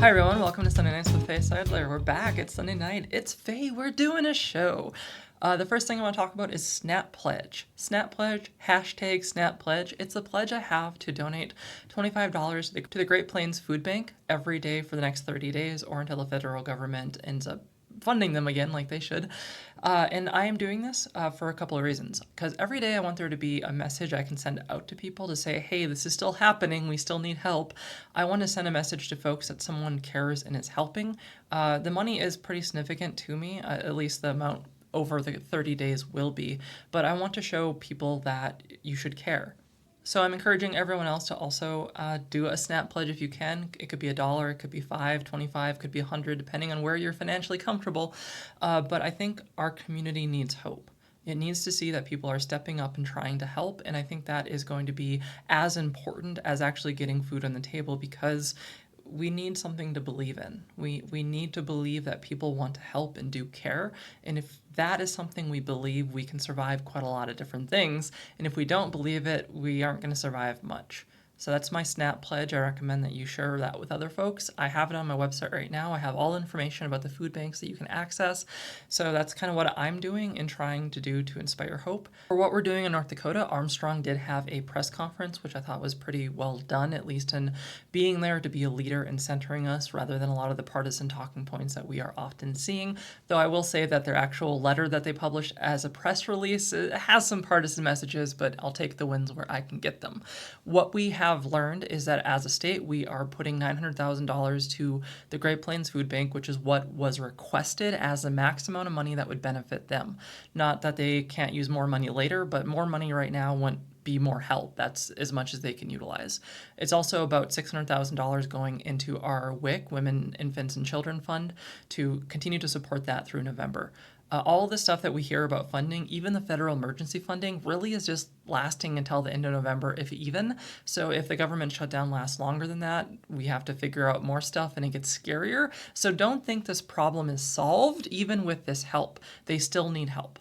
Hi everyone, welcome to Sunday Nights with Faye Seidler. We're back. It's Sunday night. It's Faye. We're doing a show. The first thing I want to talk about is Snap Pledge. Snap Pledge, hashtag Snap Pledge. It's a pledge I have to donate $25 to the Great Plains Food Bank every day for the next 30 days or until the federal government ends up funding them again like they should. And I am doing this for a couple of reasons. Because every day I want there to be a message I can send out to people to say, hey, this is still happening. We still need help. I want to send a message to folks that someone cares and is helping. The money is pretty significant to me, at least the amount over the 30 days will be. But I want to show people that you should care. So I'm encouraging everyone else to also do a Snap Pledge if you can. It could be $1, it could be $5, $25, could be $100, depending on where you're financially comfortable. But I think our community needs hope. It needs to see that people are stepping up and trying to help, and I think that is going to be as important as actually getting food on the table, because we need something to believe in. We need to believe that people want to help and do care. And if that is something we believe, we can survive quite a lot of different things. And if we don't believe it, we aren't going to survive much. So that's my Snap Pledge. I recommend that you share that with other folks. I have it on my website right now. I have all information about the food banks that you can access. So that's kind of what I'm doing and trying to do to inspire hope. For what we're doing in North Dakota, Armstrong did have a press conference, which I thought was pretty well done, at least in being there to be a leader and centering us rather than a lot of the partisan talking points that we are often seeing. Though I will say that their actual letter that they published as a press release has some partisan messages, but I'll take the wins where I can get them. What we have learned is that as a state, we are putting $900,000 to the Great Plains Food Bank, which is what was requested as the max amount of money that would benefit them. Not that they can't use more money later, but more money right now wouldn't be more help. That's as much as they can utilize. It's also about $600,000 going into our WIC, Women, Infants, and Children Fund, to continue to support that through November. All the stuff that we hear about funding, even the federal emergency funding, really is just lasting until the end of November, if even. So if the government shutdown lasts longer than that, we have to figure out more stuff and it gets scarier. So don't think this problem is solved, even with this help. They still need help.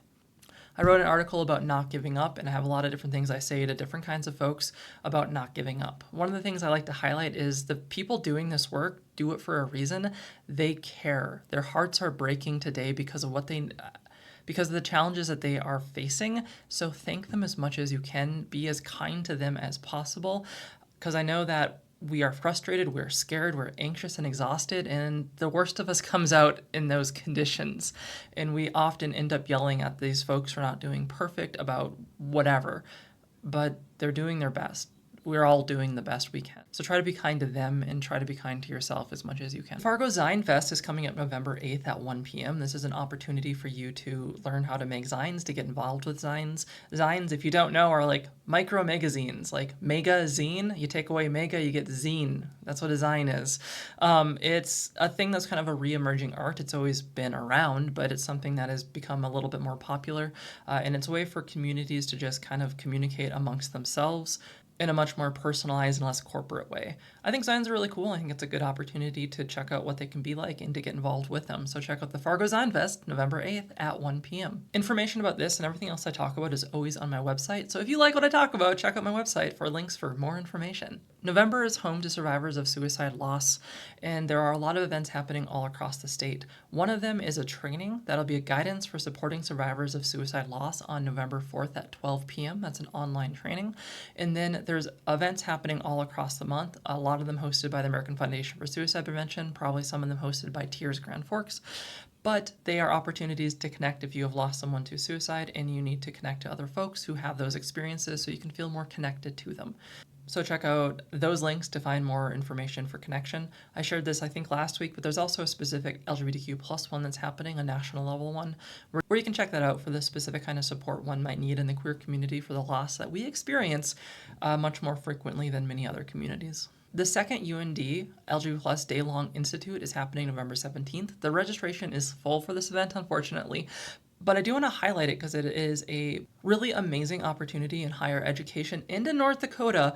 I wrote an article about not giving up, and I have a lot of different things I say to different kinds of folks about not giving up. One of the things I like to highlight is the people doing this work do it for a reason. They care. Their hearts are breaking today because of the challenges that they are facing. So thank them as much as you can. Be as kind to them as possible, because I know that we are frustrated, we're scared, we're anxious and exhausted, and the worst of us comes out in those conditions. And we often end up yelling at these folks for not doing perfect about whatever, but they're doing their best. We're all doing the best we can. So try to be kind to them and try to be kind to yourself as much as you can. Fargo Zine Fest is coming up November 8th at 1 p.m. This is an opportunity for you to learn how to make zines, to get involved with zines. Zines, if you don't know, are like micro magazines, like mega zine. You take away mega, you get zine. That's what a zine is. It's a thing that's kind of a re-emerging art. It's always been around, but it's something that has become a little bit more popular. And it's a way for communities to just kind of communicate amongst themselves in a much more personalized and less corporate way. I think Zines are really cool. I think it's a good opportunity to check out what they can be like and to get involved with them. So check out the Fargo Zine Fest, November 8th at 1 p.m. Information about this and everything else I talk about is always on my website. So if you like what I talk about, check out my website for links for more information. November is home to survivors of suicide loss, and there are a lot of events happening all across the state. One of them is a training that'll be a guidance for supporting survivors of suicide loss on November 4th at 12 p.m. That's an online training. And then there's events happening all across the month, a lot of them hosted by the American Foundation for Suicide Prevention, probably some of them hosted by Tears Grand Forks. But they are opportunities to connect if you have lost someone to suicide and you need to connect to other folks who have those experiences so you can feel more connected to them. So check out those links to find more information for connection. I shared this, I think, last week, but there's also a specific LGBTQ plus one that's happening, a national level one, where you can check that out for the specific kind of support one might need in the queer community for the loss that we experience much more frequently than many other communities. The second UND LGBT Plus Day-Long Institute is happening November 17th. The registration is full for this event, unfortunately, but I do want to highlight it because it is a really amazing opportunity in higher education and in North Dakota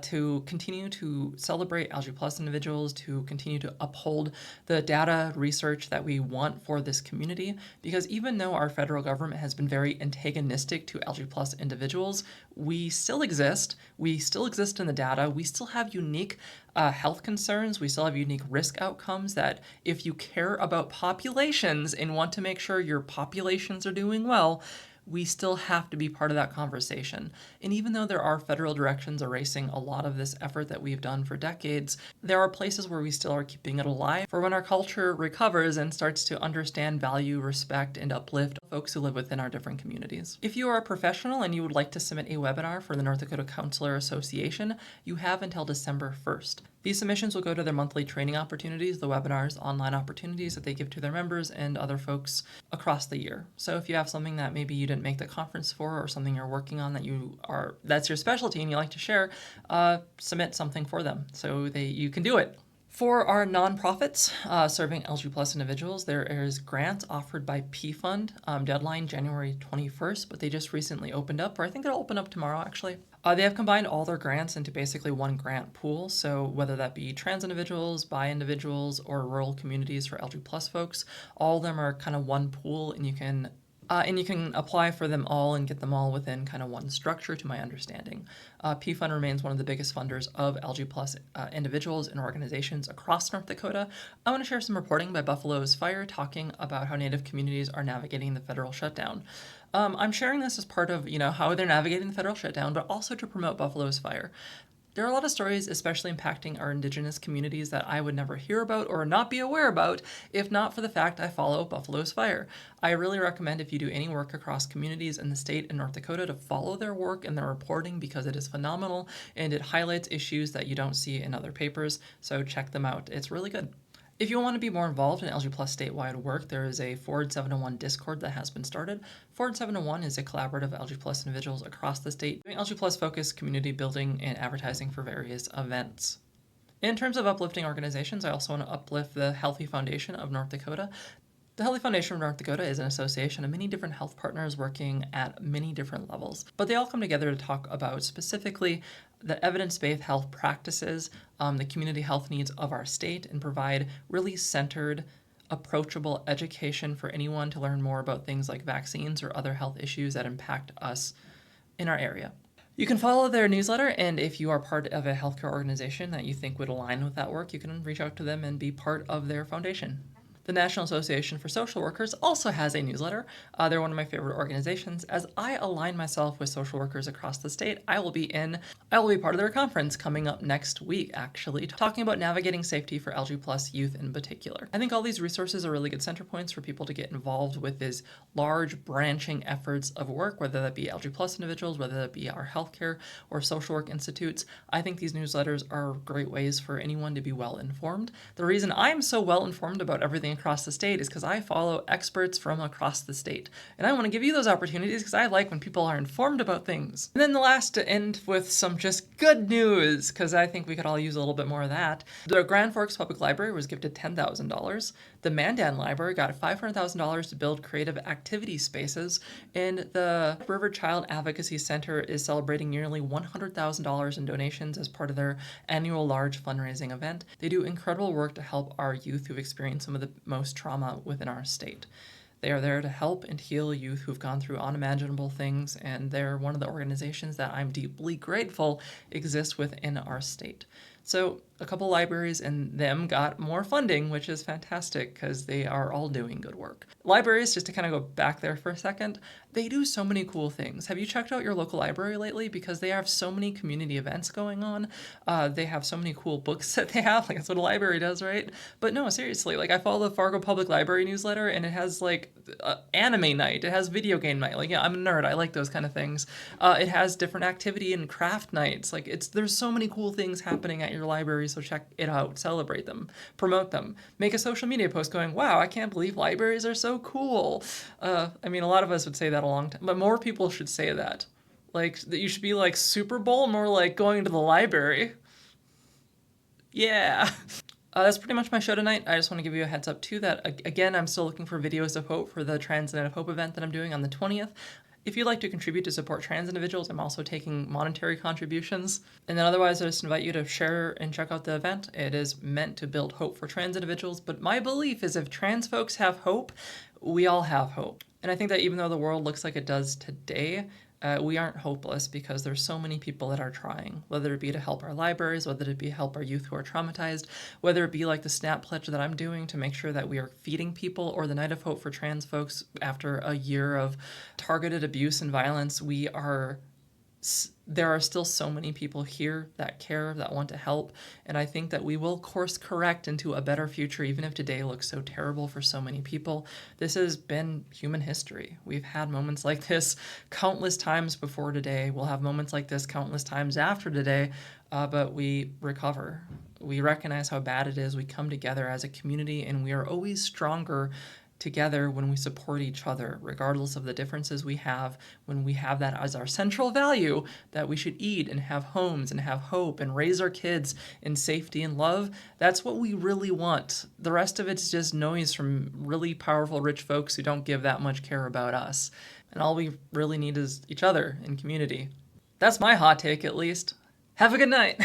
to continue to celebrate LGBT plus individuals, to continue to uphold the data research that we want for this community. Because even though our federal government has been very antagonistic to LGBT plus individuals, we still exist. We still exist in the data. We still have unique health concerns. We still have unique risk outcomes that if you care about populations and want to make sure your populations are doing well, we still have to be part of that conversation. And even though there are federal directions erasing a lot of this effort that we've done for decades, there are places where we still are keeping it alive for when our culture recovers and starts to understand, value, respect, and uplift folks who live within our different communities. If you are a professional and you would like to submit a webinar for the North Dakota Counselor Association, you have until December 1st. These submissions will go to their monthly training opportunities, the webinars, online opportunities that they give to their members and other folks across the year. So if you have something that maybe you didn't make the conference for, or something you're working on that's your specialty and you like to share, submit something for them so you can do it. For our nonprofits serving LG+ individuals, there is grants offered by PFUND, deadline January 21st, but they just recently opened up, or I think they'll open up tomorrow actually. They have combined all their grants into basically one grant pool, so whether that be trans individuals, bi individuals, or rural communities for LG+ folks, all of them are kind of one pool, and you can apply for them all and get them all within kind of one structure, to my understanding. PFUND remains one of the biggest funders of LG+ individuals and organizations across North Dakota. I want to share some reporting by Buffalo's Fire talking about how Native communities are navigating the federal shutdown. I'm sharing this as part of, how they're navigating the federal shutdown, but also to promote Buffalo's Fire. There are a lot of stories, especially impacting our indigenous communities, that I would never hear about or not be aware about if not for the fact I follow Buffalo's Fire. I really recommend, if you do any work across communities in the state and North Dakota, to follow their work and their reporting, because it is phenomenal and it highlights issues that you don't see in other papers. So check them out. It's really good. If you want to be more involved in LG+ statewide work, there is a Forward 701 Discord that has been started. Forward 701 is a collaborative of LG+ individuals across the state doing LG+ focused community building and advertising for various events. In terms of uplifting organizations, I also want to uplift the Healthy Foundation of North Dakota. The Healthy Foundation of North Dakota is an association of many different health partners working at many different levels, but they all come together to talk about specifically the evidence-based health practices, the community health needs of our state, and provide really centered, approachable education for anyone to learn more about things like vaccines or other health issues that impact us in our area. You can follow their newsletter, and if you are part of a healthcare organization that you think would align with that work, you can reach out to them and be part of their foundation. The National Association for Social Workers also has a newsletter. They're one of my favorite organizations. As I align myself with social workers across the state, I will be part of their conference coming up next week, actually, talking about navigating safety for LG+ youth in particular. I think all these resources are really good center points for people to get involved with these large branching efforts of work, whether that be LG+ individuals, whether that be our healthcare or social work institutes. I think these newsletters are great ways for anyone to be well informed. The reason I'm so well informed about everything across the state is because I follow experts from across the state. And I want to give you those opportunities because I like when people are informed about things. And then the last, to end with some just good news, because I think we could all use a little bit more of that. The Grand Forks Public Library was gifted $10,000. The Mandan Library got $500,000 to build creative activity spaces. And the River Child Advocacy Center is celebrating nearly $100,000 in donations as part of their annual large fundraising event. They do incredible work to help our youth who've experienced some of the most trauma within our state. They are there to help and heal youth who've gone through unimaginable things, and they're one of the organizations that I'm deeply grateful exists within our state. So a couple libraries and them got more funding, which is fantastic because they are all doing good work. Libraries, just to kind of go back there for a second, they do so many cool things. Have you checked out your local library lately? Because they have so many community events going on. They have so many cool books that they have. Like, that's what a library does, right? But no, seriously, like, I follow the Fargo Public Library newsletter, and it has like anime night. It has video game night. Like, yeah, I'm a nerd. I like those kind of things. It has different activity and craft nights. Like, there's so many cool things happening at your library, so check it out, celebrate them, promote them, make a social media post going, wow, I can't believe libraries are so cool. I mean, a lot of us would say that a long time, but more people should say that. Like, that you should be like Super Bowl, more like going to the library. Yeah. That's pretty much my show tonight. I just want to give you a heads up too that, again, I'm still looking for videos of hope for the Trans Night of Hope event that I'm doing on the 20th. If you'd like to contribute to support trans individuals, I'm also taking monetary contributions. And then otherwise, I just invite you to share and check out the event. It is meant to build hope for trans individuals, but my belief is if trans folks have hope, we all have hope. And I think that even though the world looks like it does today, We aren't hopeless because there's so many people that are trying, whether it be to help our libraries, whether it be help our youth who are traumatized, whether it be like the SNAP pledge that I'm doing to make sure that we are feeding people, or the Night of Hope for trans folks after a year of targeted abuse and violence. There are still so many people here that care, that want to help, and I think that we will course correct into a better future, even if today looks so terrible for so many people. This has been human history. We've had moments like this countless times before today. We'll have moments like this countless times after today, but we recover. We recognize how bad it is. We come together as a community, and we are always stronger together when we support each other, regardless of the differences we have, when we have that as our central value, that we should eat and have homes and have hope and raise our kids in safety and love. That's what we really want. The rest of it's just noise from really powerful, rich folks who don't give that much care about us. And all we really need is each other and community. That's my hot take, at least. Have a good night.